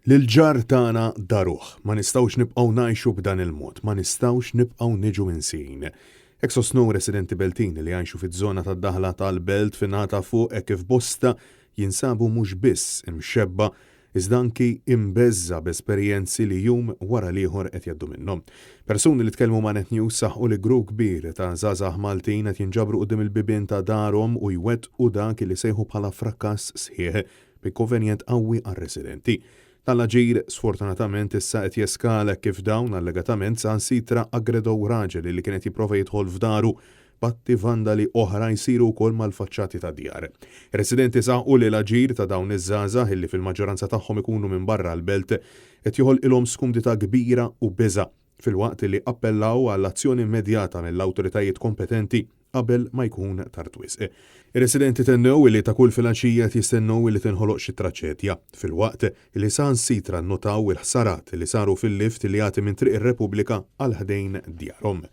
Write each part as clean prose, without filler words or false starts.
Lil-ġar tagħna daruh, ma nistgħux nibqgħu ngħixu b'dan il-mod, ma nistgħux nibqgħu niġu minsijin. Hekk sostnu residenti Beltin li jgħixu fiż-żona tad-daħla tal-belt fin-naħa fuq hekk kif bosta jinsabu mhux biss imxebba iżda anki imbeżża b'esperjenzi li jum wara l-ieħor qed jgħaddu minnhom. Persuni li tkellmu ma' Net News saħħu li grupp kbir ta' żgħażagħ Maltin qed jinġabru quddiem il-bibien ta' darhom u jwettqu dak li sejħu bħala frakkass sħiħ bi konvenjent qawwi għar-residenti. Tal-aġir sfortunatament issa qed jeskala kif dawn allegatament sansitra aggredow raġel li kienet jipprova jidħol f'daru batti vandali oħra jsiru wkoll mal-faċċati ta' djar. Residenti saħqu li l-aġir ta' dawn iż-żgħażagħ illi fil-maġġoranza tagħhom ikunu minn barra l-belt qed joħolqilhom skumdita kbira u biża' filwaqt li appellaw għall-azzjoni immedjata mill-awtoritajiet kompetenti qabel ma jkun tard wisq. Ir-residenti tennew li ta' kull filgħaxija jistennew li tinħoloq xi traċedja filwaqt li sansitra nnotaw il-ħsarat li saru fil-lift li jagħti minn triq ir-Repubblika għal ħdejn djarhom.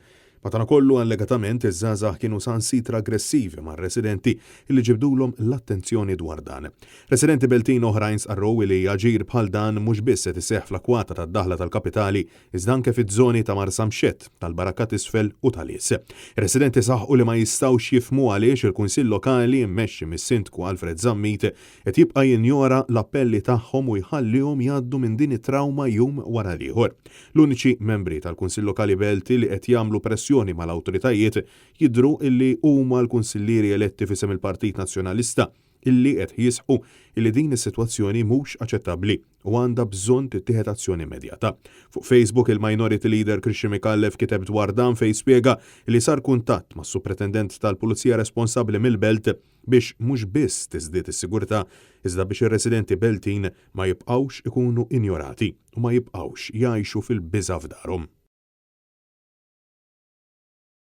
Madankollu allegatament iż-żgħażagħ kienu sansitra aggressivi mar-residenti li ġibdulhom l-attenzjoni dwar dan. Residenti Beltin oħrajn sqarrew li aġir bħal dan mhux biss qed iseħħ fl-akwata tad-daħla tal-kapitali iżda anke fiż-żoni ta' Marsa Mxett, tal-Barakat Isfel u tal-Is. Residenti saħħu li ma jistgħux jifhmu għaliex il-Kunsill Lokali mmexxi mis-Sindku Alfred Zammit qed jibqa' jinjora l-appelli tagħhom u jħallihom jgħaddu minn din it-trawma jum wara l-ieħor. L-uniċi membri tal-Kunsill Lokali Belti li qed jagħmlu pressjoni mal-awtoritajiet jidhru illi huma l-kunsillieri eletti f'isem il-Partit Nazzjonalista illi qed jisħu illi din is-sitwazzjoni mhux aċċettabbli u għandha bżonn tittieħed azzjoni immedjata. Fuq Facebook il-Minority Leader Krixxi Mikallef kiteb dwar dan fejn spjega li sar kuntatt mas-Supretendent tal-Pulizija responsabbli mill-Belt biex mhux biss tiżdied is-sigurtà iżda biex ir-residenti Beltin ma jibqgħux ikunu injorati u ma jibqgħux jgħixu fil-biża' f'darhom.